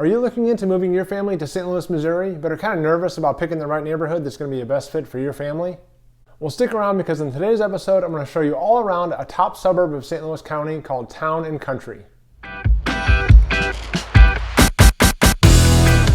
Are you looking into moving your family to St. Louis, Missouri, but are kind of nervous about picking the right neighborhood that's going to be the best fit for your family? Well, stick around because in today's episode, I'm going to show you all around a top suburb of St. Louis County called Town and Country.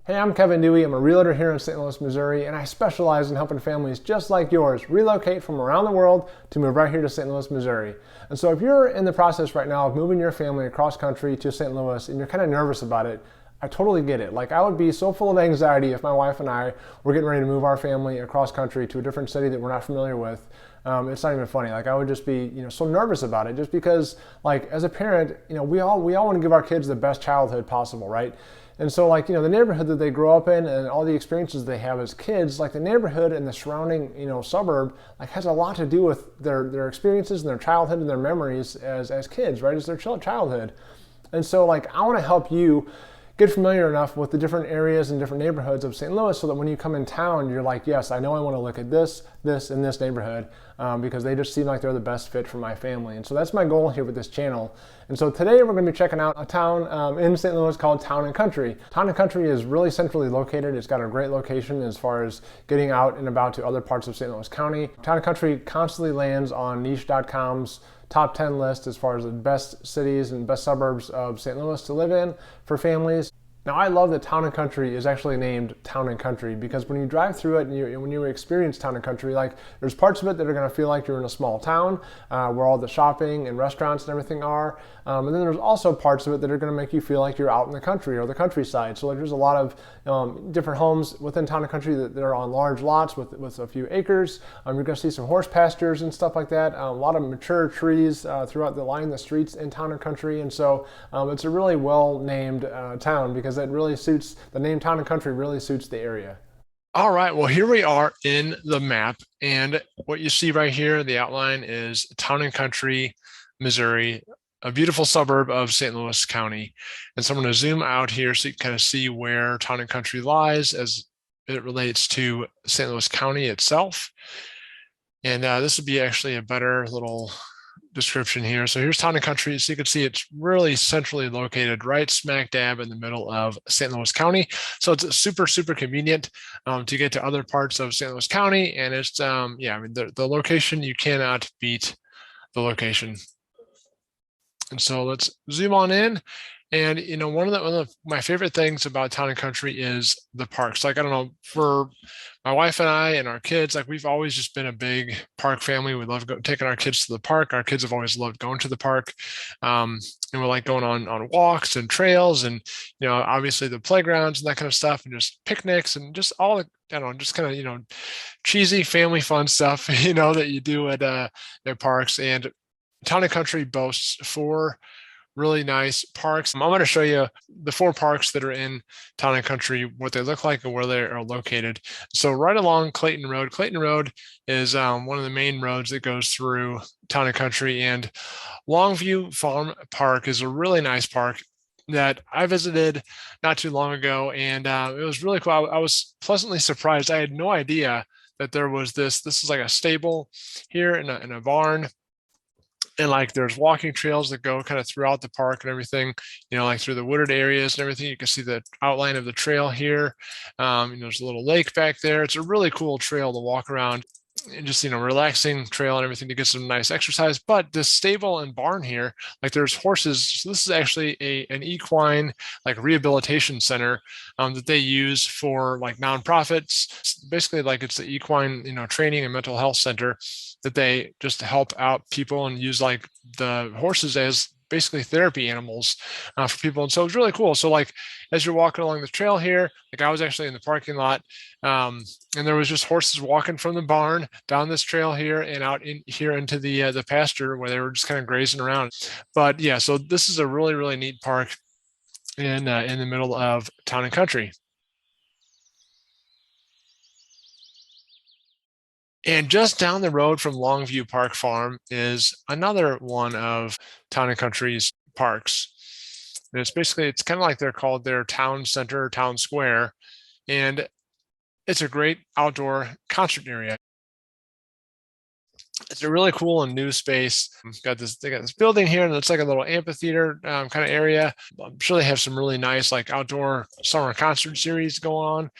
Hey, I'm Kevin Dewey. I'm a realtor here in St. Louis, Missouri, and I specialize in helping families just like yours relocate from around the world to move right here to St. Louis, Missouri. And so if you're in the process right now of moving your family across country to St. Louis and you're kind of nervous about it, I totally get it. Like, I would be so full of anxiety if my wife and I were getting ready to move our family across country to a different city that we're not familiar with. It's not even funny. Like, I would just be, so nervous about it, just because, like, as a parent, we all want to give our kids the best childhood possible, right? And so, like, the neighborhood that they grow up in and all the experiences they have as kids, like the neighborhood and the surrounding, suburb, like, has a lot to do with their experiences and their childhood and their memories as kids, right? As their childhood. And so, like, I want to help you get familiar enough with the different areas and different neighborhoods of St. Louis so that when you come in town, you're like, yes, I know I want to look at this, and this neighborhood because they just seem like they're the best fit for my family. And so that's my goal here with this channel. And so today we're going to be checking out a town in St. Louis called Town and Country. Town and Country is really centrally located. It's got a great location as far as getting out and about to other parts of St. Louis County. Town and Country constantly lands on niche.com's top 10 list as far as the best cities and best suburbs of St. Louis to live in for families. Now, I love that Town and Country is actually named Town and Country because when you drive through it and when you experience Town and Country, like, there's parts of it that are going to feel like you're in a small town where all the shopping and restaurants and everything are. And then there's also parts of it that are going to make you feel like you're out in the country or the countryside. So, like, there's a lot of different homes within Town and Country that are on large lots with a few acres. You're going to see some horse pastures and stuff like that. A lot of mature trees throughout the line, the streets in Town and Country. And so it's a really well-named town because it really suits, the name Town and Country really suits the area. All right, well, here we are in the map, and what you see right here, the outline is Town and Country, Missouri, a beautiful suburb of St. Louis County. And so I'm going to zoom out here so you can kind of see where Town and Country lies as it relates to St. Louis County itself. And this would be actually a better little description here. So here's Town and Country. So you can see it's really centrally located right smack dab in the middle of St. Louis County. So it's super, super convenient to get to other parts of St. Louis County. And it's, the location, you cannot beat the location. And so let's zoom on in. And, one of my favorite things about Town and Country is the parks. Like, I don't know, for my wife and I and our kids, like, we've always just been a big park family. We love taking our kids to the park. Our kids have always loved going to the park. And we like going on walks and trails and, obviously the playgrounds and that kind of stuff and just picnics and just all the, just kind of, cheesy family fun stuff, that you do at their parks. And Town and Country boasts 4 really nice parks. I'm going to show you the 4 parks that are in Town and Country, what they look like and where they are located. So right along Clayton Road is one of the main roads that goes through Town and Country, and Longview Farm Park is a really nice park that I visited not too long ago, and it was really cool. I was pleasantly surprised. I had no idea that there was this is like a stable here in a barn. And, like, there's walking trails that go kind of throughout the park and everything, like through the wooded areas and everything. You can see the outline of the trail here. There's a little lake back there. It's a really cool trail to walk around and just, relaxing trail and everything to get some nice exercise. But this stable and barn here, like, there's horses. So this is actually an equine, like, rehabilitation center that they use for, like, nonprofits. Basically, like, it's the equine, training and mental health center that they just help out people and use, like, the horses as basically therapy animals for people. And so it's really cool. So, like, as you're walking along the trail here, like, I was actually in the parking lot and there was just horses walking from the barn down this trail here and out in here into the pasture where they were just kind of grazing around. But yeah, so this is a really, really neat park in the middle of Town and Country. And just down the road from Longview Park Farm is another one of Town and Country's parks. And it's kind of like they're called their town center, town square. And it's a great outdoor concert area. It's a really cool and new space. They got this building here, and it's like a little amphitheater kind of area. I'm sure they have some really nice like outdoor summer concert series going on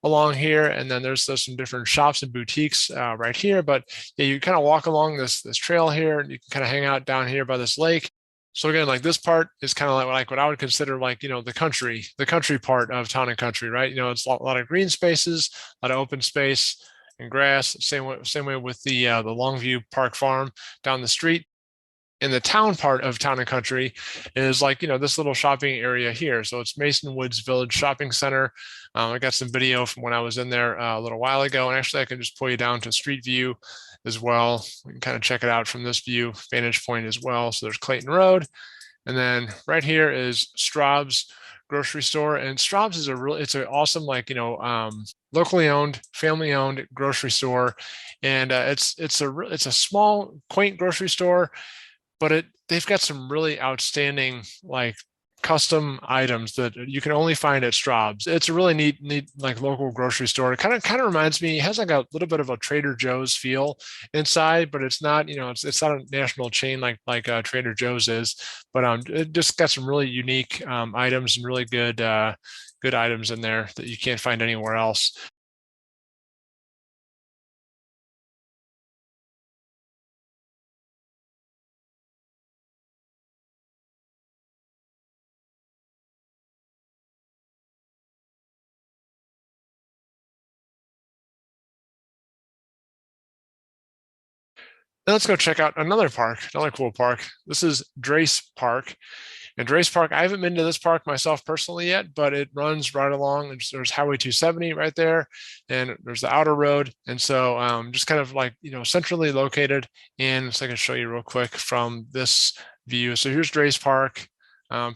along here. And then there's some different shops and boutiques right here. But yeah, you kind of walk along this trail here, and you can kind of hang out down here by this lake. So again, like this part is kind of like what I would consider like, the country part of Town and Country, right? It's a lot of green spaces, a lot of open space and grass. Same way with the Longview Park Farm down the street. In the town part of Town and Country is like, this little shopping area here. So it's Mason Woods Village Shopping Center. I got some video from when I was in there a little while ago, and actually I can just pull you down to Street View as well. We can kind of check it out from this vantage point as well. So there's Clayton Road, and then right here is Straub's grocery store. And Straub's is it's an awesome, like, locally owned, family owned grocery store. And it's a small, quaint grocery store, but they've got some really outstanding like custom items that you can only find at Straub's. It's a really neat like local grocery store. It kind of reminds me, it has like a little bit of a Trader Joe's feel inside, but it's not, it's not a national chain like Trader Joe's is, but it just got some really unique items and really good items in there that you can't find anywhere else. Now let's go check out another cool park. This is Drace Park. And Drace Park, I haven't been to this park myself personally yet, but it runs right along. There's Highway 270 right there, and there's the outer road. And so just kind of like, centrally located. And so I can show you real quick from this view. So here's Drace Park.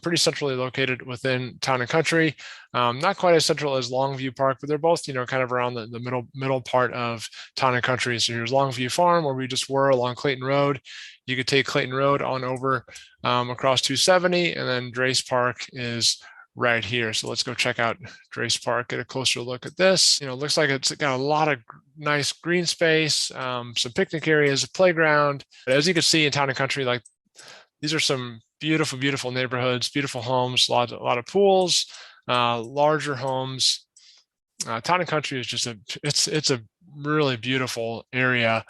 Pretty centrally located within Town and Country. Not quite as central as Longview Park, but they're both, kind of around the middle part of Town and Country. So here's Longview Farm, where we just were along Clayton Road. You could take Clayton Road on over across 270, and then Drace Park is right here. So let's go check out Drace Park, get a closer look at this. It looks like it's got a lot of nice green space, some picnic areas, a playground. But as you can see in Town and Country, like these are some beautiful neighborhoods, beautiful homes, a lot of pools, larger homes. Town and Country is just it's a really beautiful area,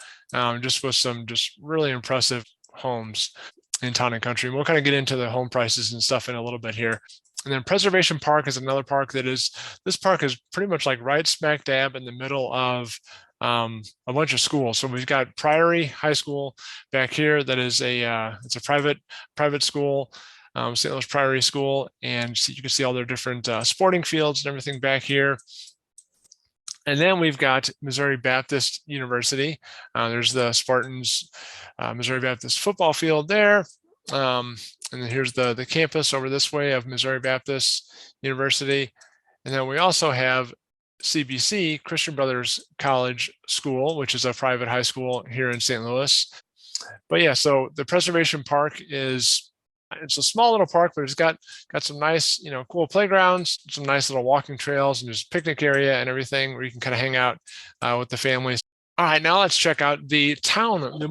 just with some just really impressive homes in Town and Country. And we'll kind of get into the home prices and stuff in a little bit here. And then Preservation Park is another park this park is pretty much like right smack dab in the middle of a bunch of schools. So we've got Priory High School back here. That is it's a private school, St. Louis Priory School, and so you can see all their different sporting fields and everything back here. And then we've got Missouri Baptist University. There's the Spartans Missouri Baptist football field there. And then here's the campus over this way of Missouri Baptist University. And then we also have CBC, Christian Brothers College School, which is a private high school here in St. Louis. But yeah, so the Preservation Park it's a small little park, but it's got some nice, cool playgrounds, some nice little walking trails, and there's a picnic area and everything where you can kind of hang out with the families. All right, now let's check out the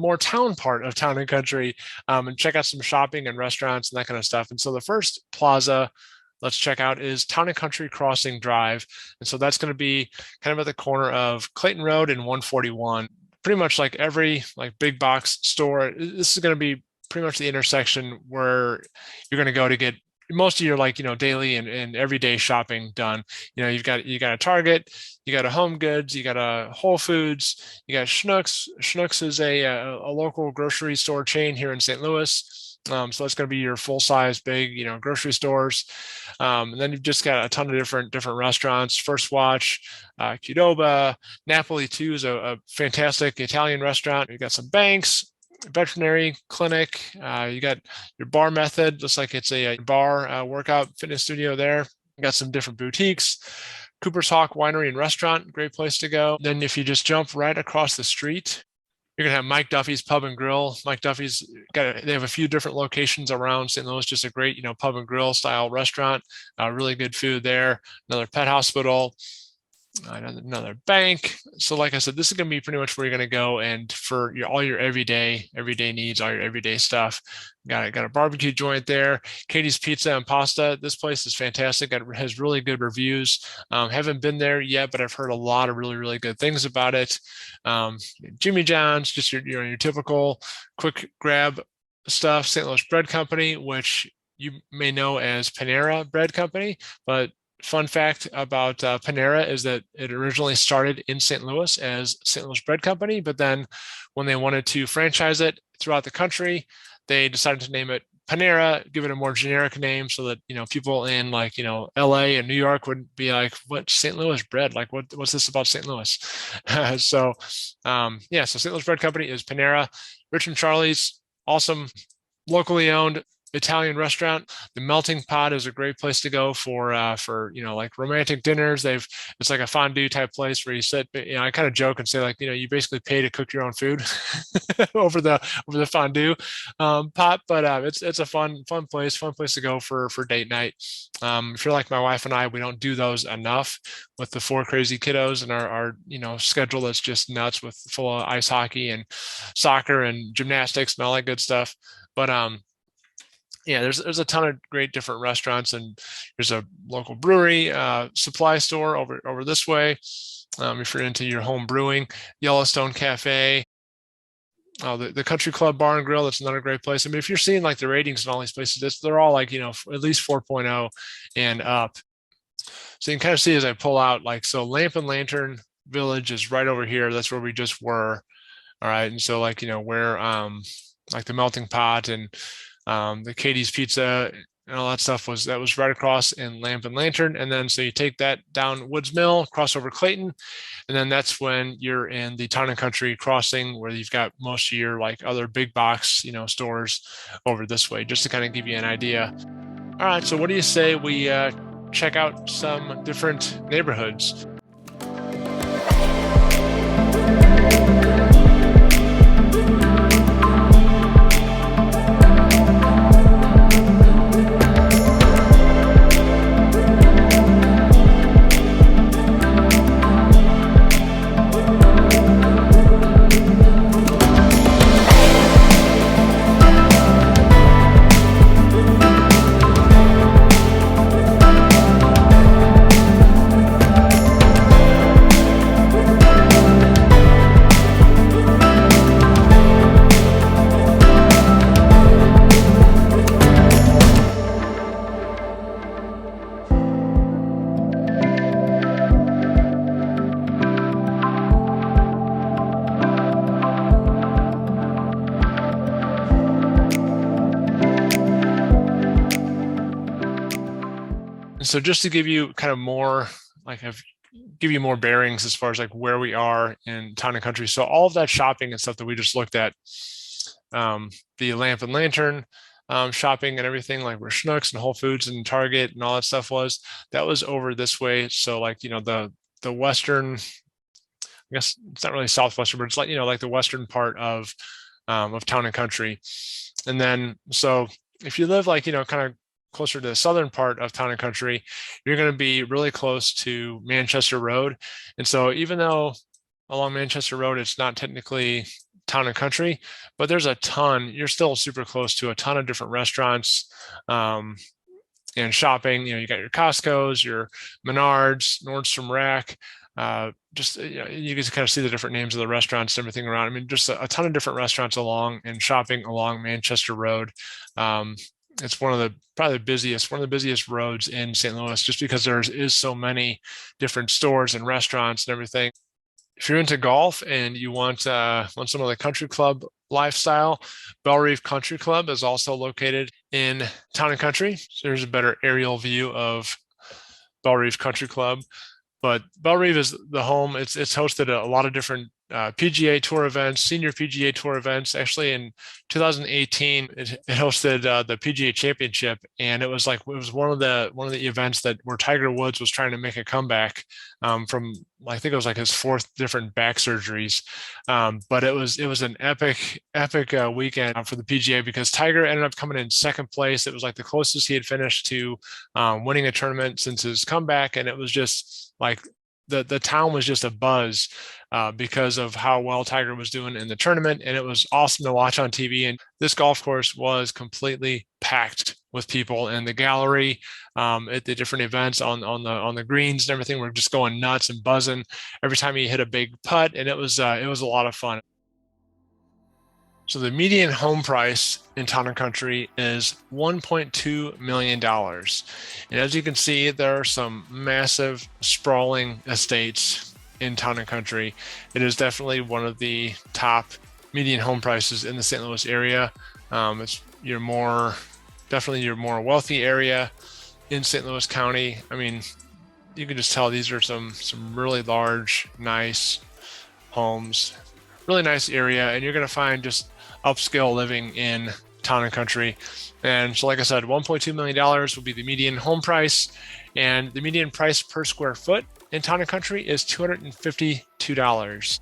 more town part of Town and Country, and check out some shopping and restaurants and that kind of stuff. And so the first plaza let's check out is Town and Country Crossing Drive. And so that's going to be kind of at the corner of Clayton Road and 141. Pretty much like every like big box store, this is going to be pretty much the intersection where you're going to go to get most of your like daily and everyday shopping done. You've got a Target, you got a Home Goods, you got a Whole Foods, you got Schnucks. Schnucks is a local grocery store chain here in St. Louis. So that's going to be your full size big grocery stores. And then you've just got a ton of different restaurants. First Watch, Qdoba, Napoli 2 is a fantastic Italian restaurant. You got some banks, veterinary clinic. You got your bar method. Looks like it's a bar workout fitness studio there. You got some different boutiques. Cooper's Hawk Winery and Restaurant, great place to go. Then if you just jump right across the street, you're gonna have Mike Duffy's Pub and Grill. Mike Duffy's they have a few different locations around St. Louis, just a great, pub and grill style restaurant. Really good food there. Another pet hospital. another bank. So like I said, this is going to be pretty much where you're going to go, and for all your everyday needs, all your everyday stuff. Got a barbecue joint there. Katie's Pizza and Pasta. This place is fantastic. It has really good reviews. Haven't been there yet, but I've heard a lot of really good things about it. Jimmy John's, just your typical quick grab stuff. St. Louis Bread Company, which you may know as Panera Bread Company, but fun fact about Panera is that it originally started in St. Louis as St. Louis Bread Company, but then when they wanted to franchise it throughout the country, they decided to name it Panera, give it a more generic name so that, people in like, LA and New York would be like, what, St. Louis bread? Like, what's this about St. Louis? So St. Louis Bread Company is Panera. Rich and Charlie's, awesome, locally owned Italian restaurant. The Melting Pot is a great place to go for like romantic dinners. It's like a fondue type place where you sit. I kind of joke and say like, you basically pay to cook your own food over the fondue pot. But it's a fun place to go for date night. If you're like my wife and I, we don't do those enough with the 4 crazy kiddos and our schedule that's just nuts with full of ice hockey and soccer and gymnastics and all that good stuff. But there's a ton of great different restaurants, and there's a local brewery, supply store over this way. If you're into your home brewing, Yellowstone Cafe, the Country Club Bar and Grill, that's another great place. I mean, if you're seeing like the ratings in all these places, they're all like, at least 4.0 and up. So you can kind of see as I pull out, like, so Lamp and Lantern Village is right over here. That's where we just were. All right. And so like, where like the Melting Pot and the Katie's Pizza and all that stuff was right across in Lamp and Lantern. And then so you take that down Woods Mill, cross over Clayton, and then that's when you're in the Town and Country crossing where you've got most of your like other big box stores over this way, just to kind of give you an idea. All right, so what do you say we check out some different neighborhoods? So just to give you kind of more, give you more bearings as far as like where we are in Town and Country. So all of that shopping and stuff that we just looked at, the Lamp and Lantern shopping and everything, like where Schnucks and Whole Foods and Target and all that stuff that was over this way. So like, the western, I guess it's not really southwestern, but it's like, like the western part of Town and Country. And then, so if you live like, kind of closer to the southern part of Town and Country, you're going to be really close to Manchester Road. And so even though along Manchester Road, it's not technically Town and Country, but there's you're still super close to a ton of different restaurants and shopping. You got your Costco's, your Menards, Nordstrom Rack, you can kind of see the different names of the restaurants and everything around. I mean, just a ton of different restaurants along and shopping along Manchester Road. It's probably one of the busiest roads in St. Louis, just because there is so many different stores and restaurants and everything. If you're into golf and you want some of the country club lifestyle, Belle Reeve Country Club is also located in Town and Country. So there's a better aerial view of Belle Reeve Country Club. But Belle Reeve is the home. It's hosted a lot of different PGA Tour events, senior PGA Tour events. Actually, in 2018, it hosted the PGA Championship, and it was one of the events where Tiger Woods was trying to make a comeback from, I think it was like his 4th different back surgeries. But it was an epic weekend for the PGA, because Tiger ended up coming in 2nd place. It was like the closest he had finished to winning a tournament since his comeback, and it was just like the town was just a buzz because of how well Tiger was doing in the tournament, and it was awesome to watch on TV. And this golf course was completely packed with people in the gallery, at the different events on the greens and everything. We're just going nuts and buzzing every time he hit a big putt, and it was a lot of fun. So the median home price in Town and Country is $1.2 million. And as you can see, there are some massive sprawling estates in Town and Country. It is definitely one of the top median home prices in the St. Louis area. It's definitely your more wealthy area in St. Louis County. I mean, you can just tell these are some really large, nice homes, really nice area, and you're going to find just upscale living in Town and Country. And so, like I said, $1.2 million will be the median home price, and the median price per square foot in Town and Country is $252.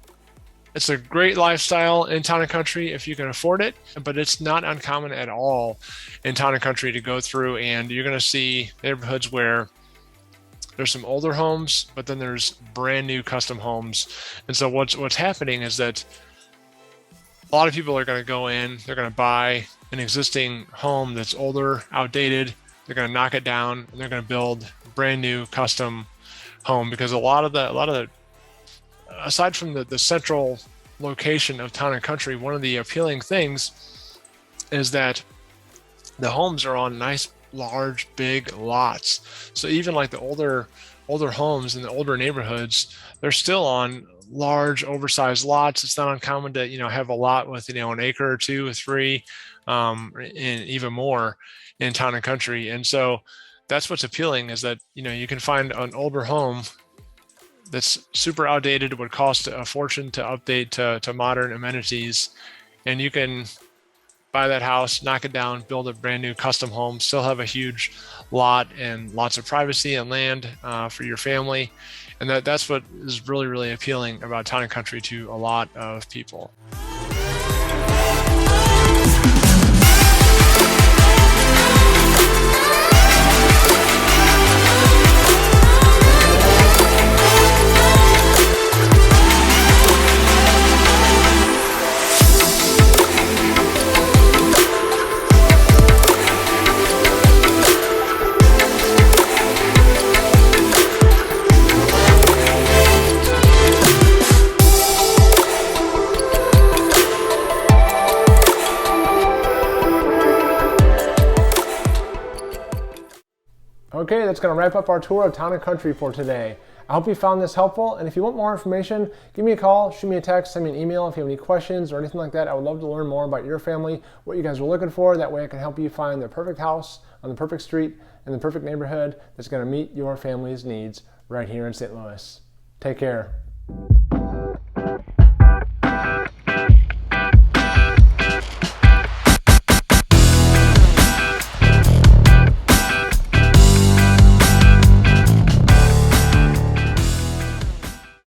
It's a great lifestyle in Town and Country if you can afford it, but it's not uncommon at all in Town and Country to go through, and you're going to see neighborhoods where there's some older homes, but then there's brand new custom homes. And so what's happening is that a lot of people are going to go in, they're going to buy an existing home that's older, outdated, they're going to knock it down, and they're going to build a brand new custom home, because a lot of the aside from the central location of Town and Country, one of the appealing things is that the homes are on nice, large, big lots. So even like the older homes in the older neighborhoods, they're still on large, oversized lots. It's not uncommon to, have a lot with, an acre or two or three, and even more in Town and Country. And so that's what's appealing, is that, you can find an older home that's super outdated, would cost a fortune to update to modern amenities, and you can buy that house, knock it down, build a brand new custom home, still have a huge lot and lots of privacy and land for your family. And that's what is really, really appealing about Town and Country to a lot of people. Okay, that's going to wrap up our tour of Town and Country for today. I hope you found this helpful, and if you want more information, give me a call, shoot me a text, send me an email if you have any questions or anything like that. I would love to learn more about your family, what you guys are looking for. That way I can help you find the perfect house on the perfect street in the perfect neighborhood that's going to meet your family's needs right here in St. Louis. Take care.